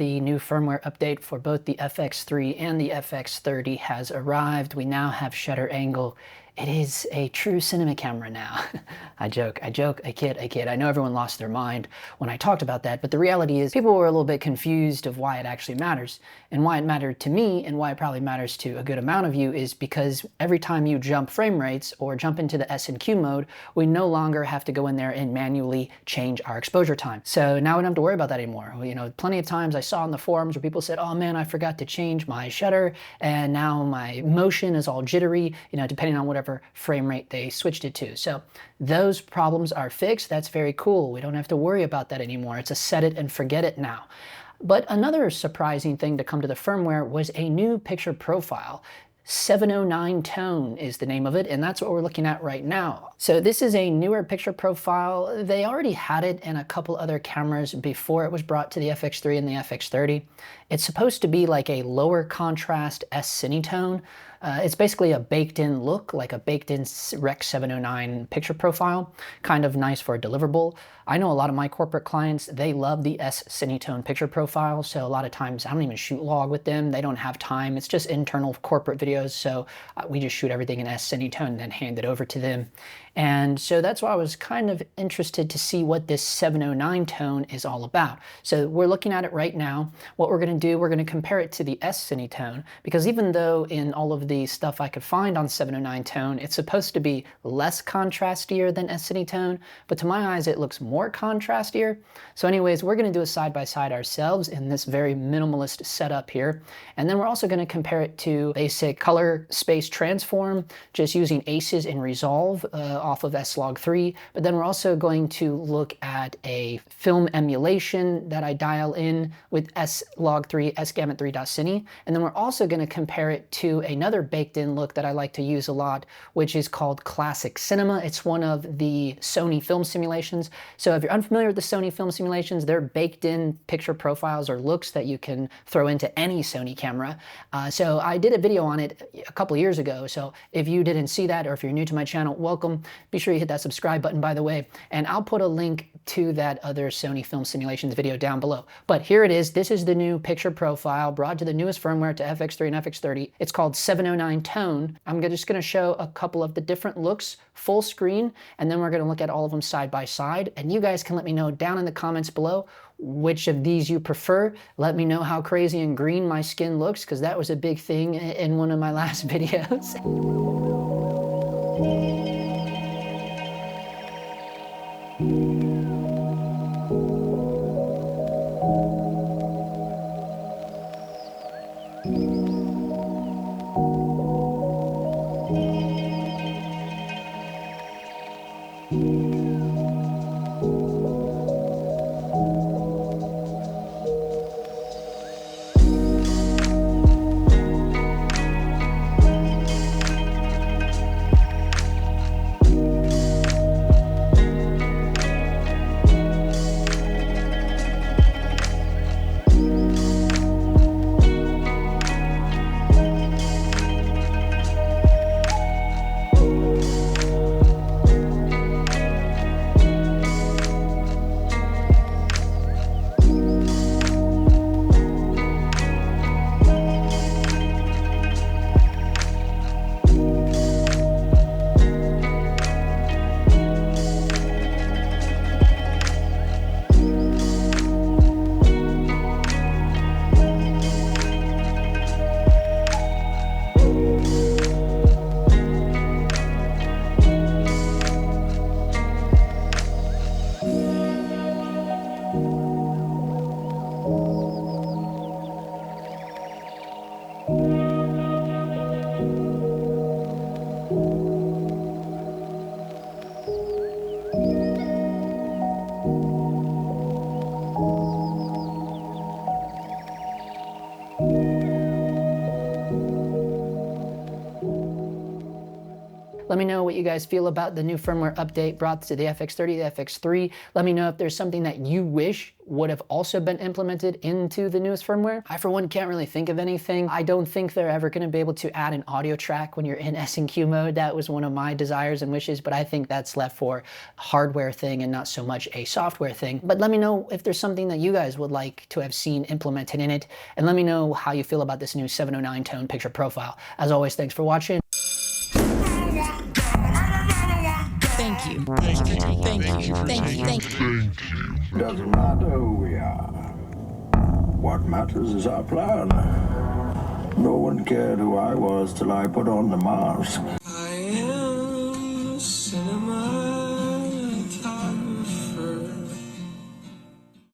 The new firmware update for both the FX3 and the FX30 has arrived. We now have shutter angle. It is a true cinema camera now. I joke, I kid. I know everyone lost their mind when I talked about that, but the reality is people were a little bit confused of why it actually matters. And why it mattered to me, and why it probably matters to a good amount of you, is because every time you jump frame rates or jump into the S&Q mode, we no longer have to go in there and manually change our exposure time. So now we don't have to worry about that anymore. You know, plenty of times I saw in the forums where people said, oh man, I forgot to change my shutter, and now my motion is all jittery, you know, depending on whatever frame rate they switched it to. So those problems are fixed. That's very cool. We don't have to worry about that anymore. It's a set it and forget it now. But another surprising thing to come to the firmware was a new picture profile. 709 tone is the name of it, and that's what we're looking at right now. So this is a newer picture profile. They already had it in a couple other cameras before it was brought to the FX3 and the FX30. It's supposed to be like a lower contrast S-Cinetone. It's basically a baked-in look, like a baked-in rec709 picture profile, kind of nice for a deliverable. I know a lot of my corporate clients, they love the S-Cinetone picture profile, so a lot of times I don't even shoot log with them. They don't have time. It's just internal corporate videos, so we just shoot everything in S-Cinetone and then hand it over to them. And so that's why I was kind of interested to see what this 709 tone is all about. So we're looking at it right now. What we're going to do, we're going to compare it to the S-Cinetone, because even though in all of the stuff I could find on 709 tone, it's supposed to be less contrastier than S-Cinetone, but to my eyes it looks more contrastier. So anyways, we're going to do a side-by-side ourselves in this very minimalist setup here. And then we're also going to compare it to basic color space transform, just using ACES and Resolve off of S-Log3. But then we're also going to look at a film emulation that I dial in with S-Log3, S-Gamut3.Cine. And then we're also going to compare it to another baked-in look that I like to use a lot, which is called Classic Cinema. It's one of the Sony film simulations. So if you're unfamiliar with the Sony film simulations, they're baked-in picture profiles or looks that you can throw into any Sony camera. So I did a video on it a couple years ago. So if you didn't see that, or if you're new to my channel, welcome. Be sure you hit that subscribe button, by the way, and I'll put a link to that other Sony film simulations video down below. But here it is. This is the new picture profile brought to the newest firmware to FX3 and FX30. It's called 709 tone. I'm just going to show a couple of the different looks full screen, and then we're going to look at all of them side by side. And you guys can let me know down in the comments below which of these you prefer. Let me know how crazy and green my skin looks, because that was a big thing in one of my last videos. Let me know what you guys feel about the new firmware update brought to the FX30, the FX3. Let me know if there's something that you wish would have also been implemented into the newest firmware. I, for one, can't really think of anything. I don't think they're ever going to be able to add an audio track when you're in S&Q mode. That was one of my desires and wishes, but I think that's left for a hardware thing and not so much a software thing. But let me know if there's something that you guys would like to have seen implemented in it, and let me know how you feel about this new 709 tone picture profile. As always, thanks for watching. Thank you. Thank you. Doesn't matter who we are. What matters is our plan. No one cared who I was till I put on the mask.